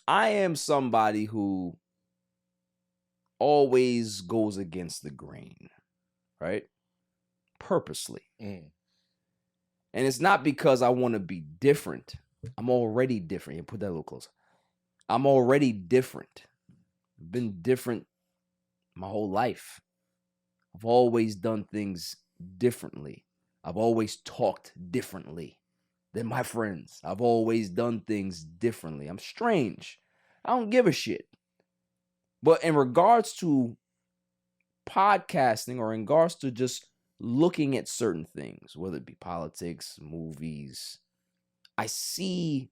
I am somebody who always goes against the grain, right? Purposely. Mm. And it's not because I want to be different. I'm already different. You put that a little closer. I'm already different. I've been different my whole life. I've always done things differently. I've always talked differently than my friends. I've always done things differently. I'm strange. I don't give a shit. But in regards to podcasting or in regards to just looking at certain things, whether it be politics, movies, I see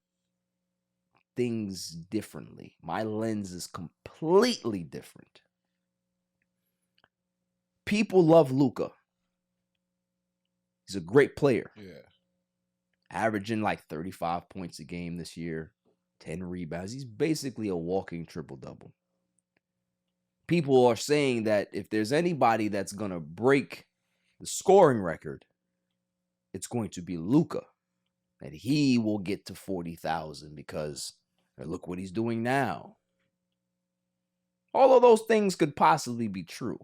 things differently. My lens is completely different. People love Luka. He's a great player. Yeah. Averaging like 35 points a game this year, 10 rebounds. He's basically a walking triple-double. People are saying that if there's anybody that's going to break the scoring record, it's going to be Luka. That he will get to 40,000 because look what he's doing now. All of those things could possibly be true.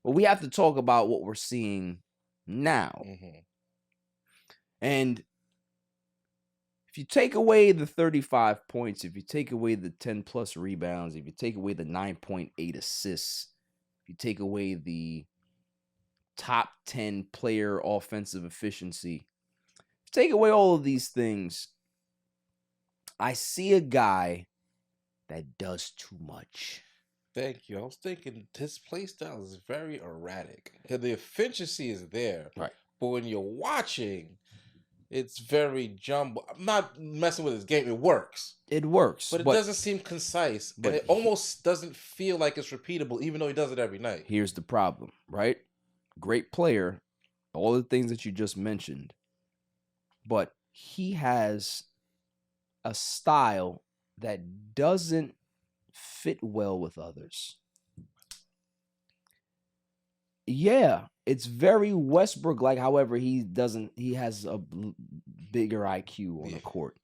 But we have to talk about what we're seeing now. Mm-hmm. And if you take away the 35 points, if you take away the 10 plus rebounds, if you take away the 9.8 assists, if you take away the top 10 player offensive efficiency, take away all of these things, I see a guy that does too much. Thank you. I was thinking his play style is very erratic. The efficiency is there. Right. But when you're watching, it's very jumbled. I'm not messing with his game. It works. It works. But it doesn't seem concise. But and it almost doesn't feel like it's repeatable, even though he does it every night. Here's the problem, right? Great player, all the things that you just mentioned. But he has a style that doesn't fit well with others. Yeah, it's very Westbrook-like. However, he has a bigger IQ on the court.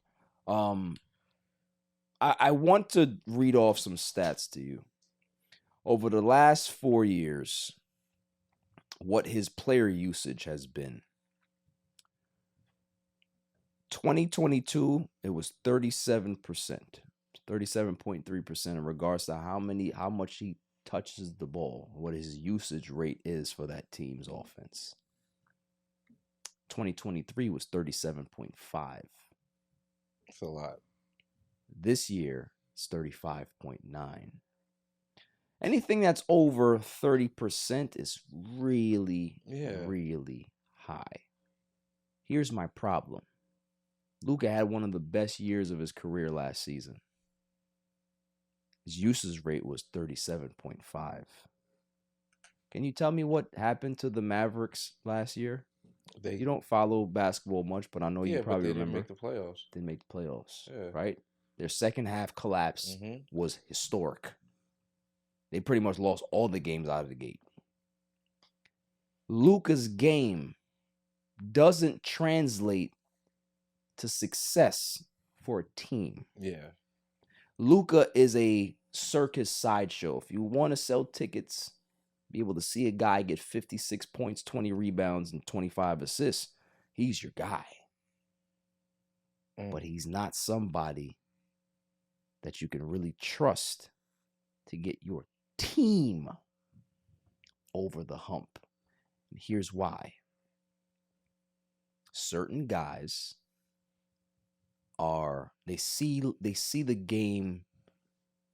I want to read off some stats to you. Over the last 4 years, what his player usage has been. 2022, it was 37%, 37.3% in regards to how much he touches the ball, what his usage rate is for that team's offense. 2023 was 37.5. That's a lot. This year, it's 35.9. Anything that's over 30% is really, really high. Here's my problem. Luka had one of the best years of his career last season. His usage rate was 37.5. Can you tell me what happened to the Mavericks last year? You don't follow basketball much, but I know you probably remember. Didn't make the playoffs. Didn't make the playoffs, right? Their second half collapse was historic. They pretty much lost all the games out of the gate. Luka's game doesn't translate to success for a team. Yeah. Luka is a circus sideshow. If you want to sell tickets, be able to see a guy get 56 points, 20 rebounds, and 25 assists, he's your guy. But he's not somebody that you can really trust to get your team over the hump. And here's why. Certain guys they see the game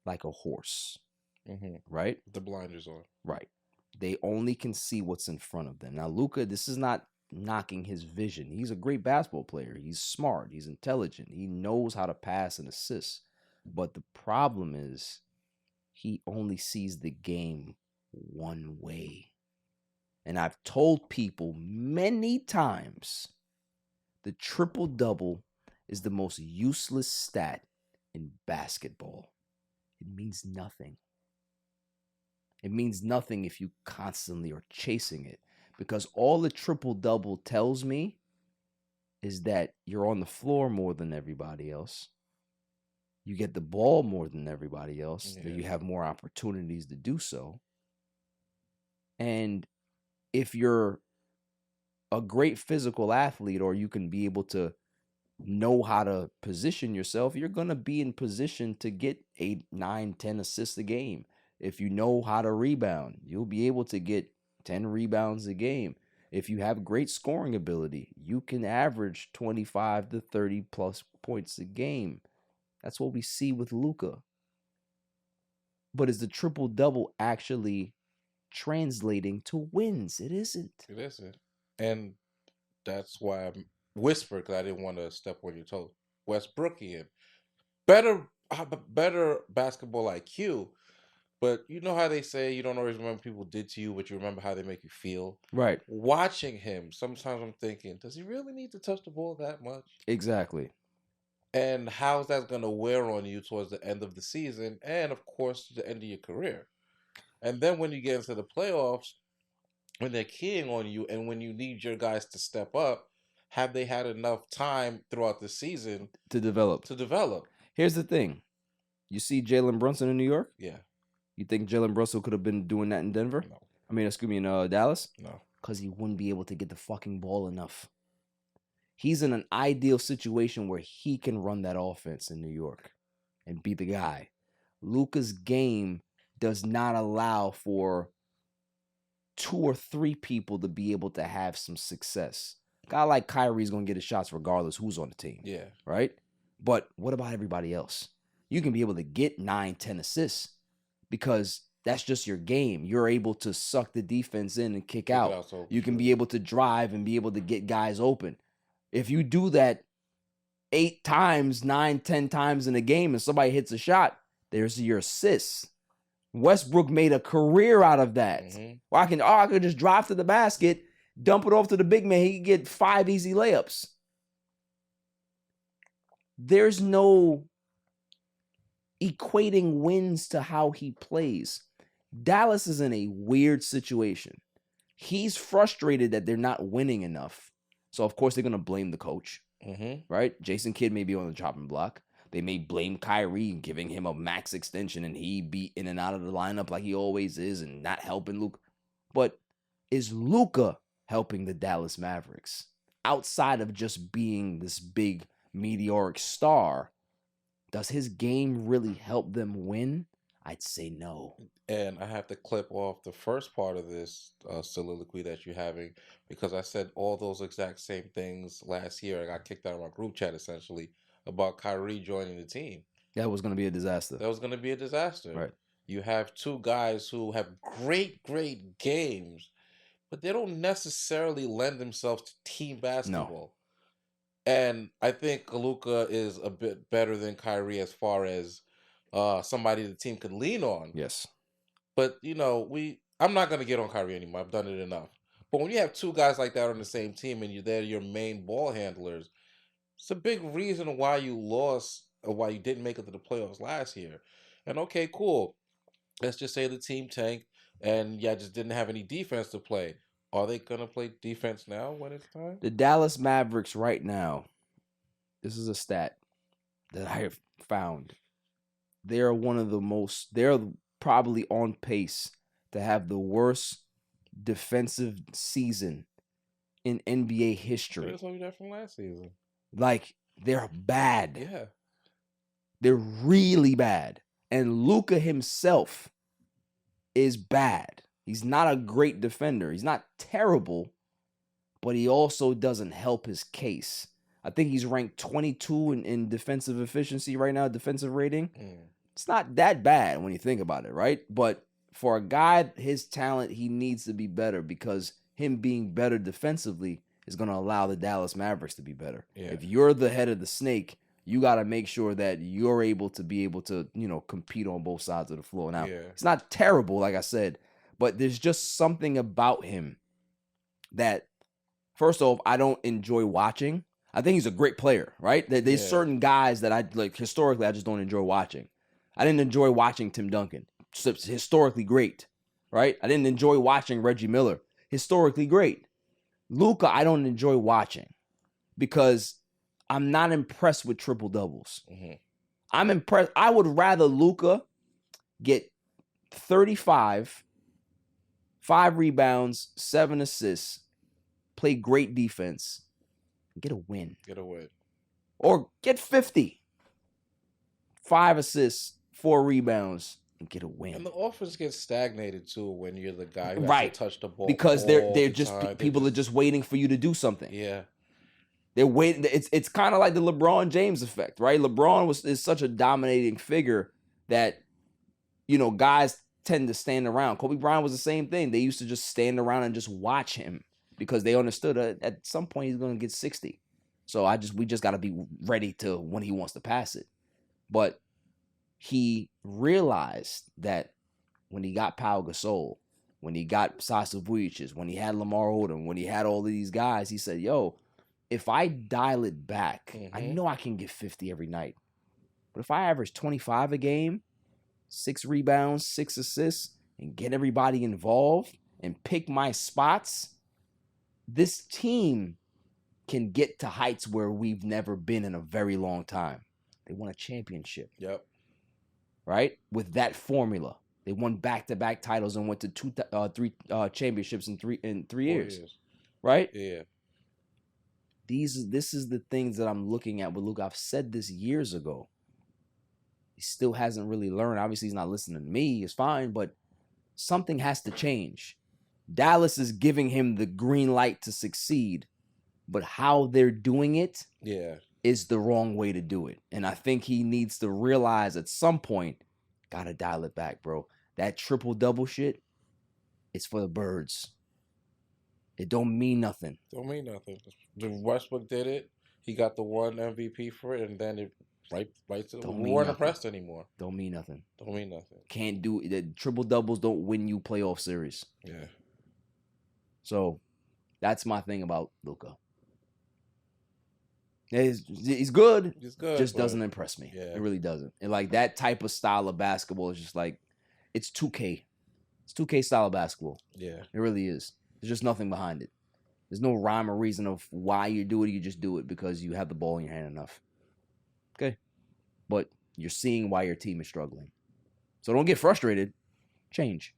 like a horse, right? The blinders on. Right. They only can see what's in front of them. Now, Luka, this is not knocking his vision. He's a great basketball player. He's smart. He's intelligent. He knows how to pass and assist. But the problem is he only sees the game one way. And I've told people many times the triple-double is the most useless stat in basketball. It means nothing. It means nothing if you constantly are chasing it, because all the triple-double tells me is that you're on the floor more than everybody else. You get the ball more than everybody else. Yeah. That you have more opportunities to do so. And if you're a great physical athlete, or you can be able to know how to position yourself, you're going to be in position to get 8, 9, 10 assists a game. If you know how to rebound, you'll be able to get 10 rebounds a game. If you have great scoring ability, you can average 25 to 30 plus points a game. That's what we see with Luka. But is the triple-double actually translating to wins? It isn't. It isn't. And that's why I whispered, because I didn't want to step on your toes. Westbrookian. Better basketball IQ, but you know how they say you don't always remember people did to you, but you remember how they make you feel? Right. Watching him, sometimes I'm thinking, does he really need to touch the ball that much? Exactly. And how's that going to wear on you towards the end of the season and, of course, the end of your career? And then when you get into the playoffs, when they're keying on you and when you need your guys to step up, have they had enough time throughout the season To develop. Here's the thing. You see Jalen Brunson in New York? Yeah. You think Jalen Brunson could have been doing that in Denver? No. I mean, excuse me, in Dallas? No. Because he wouldn't be able to get the fucking ball enough. He's in an ideal situation where he can run that offense in New York and be the guy. Luka's game does not allow for 2 or 3 people to be able to have some success. A guy like Kyrie's going to get his shots regardless who's on the team. Yeah. Right? But what about everybody else? You can be able to get 9, 10 assists because that's just your game. You're able to suck the defense in and kick out. You can be able to drive and be able to get guys open. If you do that 8 times, 9, 10 times in a game and somebody hits a shot, there's your assists. Westbrook made a career out of that. Or I could just drive to the basket, dump it off to the big man. He could get 5 easy layups. There's no equating wins to how he plays. Dallas is in a weird situation. He's frustrated that they're not winning enough. So, of course, they're going to blame the coach, right? Jason Kidd may be on the chopping block. They may blame Kyrie, giving him a max extension, and he be in and out of the lineup like he always is and not helping Luka. But is Luka helping the Dallas Mavericks? Outside of just being this big meteoric star, does his game really help them win? I'd say no. And I have to clip off the first part of this soliloquy that you're having, because I said all those exact same things last year. I got kicked out of my group chat, essentially, about Kyrie joining the team. That was going to be a disaster. Right. You have 2 guys who have great games, but they don't necessarily lend themselves to team basketball. No. And I think Luka is a bit better than Kyrie as far as somebody the team could lean on. Yes. But, I'm not going to get on Kyrie anymore. I've done it enough. But when you have 2 guys like that on the same team and they're your main ball handlers, it's a big reason why you lost or why you didn't make it to the playoffs last year. And okay, cool. Let's just say the team tanked and just didn't have any defense to play. Are they going to play defense now when it's time? The Dallas Mavericks right now, this is a stat that I have found. They're they're probably on pace to have the worst defensive season in NBA history. I told you that from last season. Like, they're bad. Yeah. They're really bad. And Luka himself is bad. He's not a great defender. He's not terrible, but he also doesn't help his case. I think he's ranked 22 in defensive efficiency right now, defensive rating. It's not that bad when you think about it, right? But for a guy his talent, he needs to be better, because him being better defensively is going to allow the Dallas Mavericks to be better. Yeah. If you're the head of the snake, you got to make sure that you're able to, compete on both sides of the floor. Now, It's not terrible, like I said, but there's just something about him that, first off, I don't enjoy watching. I think he's a great player, right? There's certain guys that I like historically, I just don't enjoy watching. I didn't enjoy watching Tim Duncan. Historically great, right? I didn't enjoy watching Reggie Miller. Historically great. Luka, I don't enjoy watching because I'm not impressed with triple doubles. I'm impressed. I would rather Luka get 35, 5 rebounds, 7 assists, play great defense, and get a win. Get a win. Or get 50, 5 assists, 4 rebounds, and get a win. And the offense gets stagnated too when you're the guy who has Right. to touch the ball Because all they're the just time. people are just waiting for you to do something. Yeah. They're waiting. It's kind of like the LeBron James effect, right? LeBron is such a dominating figure that, you know, guys tend to stand around. Kobe Bryant was the same thing. They used to just stand around and just watch him because they understood at some point he's going to get 60. So we just got to be ready to when he wants to pass it. But he realized that when he got Pau Gasol, when he got Sasa Vujacic, when he had Lamar Odom, when he had all of these guys, he said, yo, if I dial it back, I know I can get 50 every night. But if I average 25 a game, 6 rebounds, 6 assists, and get everybody involved and pick my spots, this team can get to heights where we've never been in a very long time. They won a championship. Yep. Right? With that formula. They won back-to-back titles and went to 3 championships in 3 years. Right? Yeah. This is the things that I'm looking at with Luka. I've said this years ago. He still hasn't really learned. Obviously, he's not listening to me. It's fine, but something has to change. Dallas is giving him the green light to succeed, but how they're doing it is the wrong way to do it. And I think he needs to realize at some point, gotta dial it back, bro. That triple-double shit, it's for the birds. It don't mean nothing. Don't mean nothing. The Westbrook did it. He got the 1 MVP for it, and then it right to we weren't impressed anymore. Don't mean nothing. Don't mean nothing. Can't do it. The triple-doubles don't win you playoff series. Yeah. So that's my thing about Luka. He's good. He's good. Just doesn't impress me. Yeah. It really doesn't. And like that type of style of basketball is just like, it's 2K. It's 2K style of basketball. Yeah. It really is. There's just nothing behind it. There's no rhyme or reason of why you do it. You just do it because you have the ball in your hand enough. Okay. But you're seeing why your team is struggling. So don't get frustrated. Change.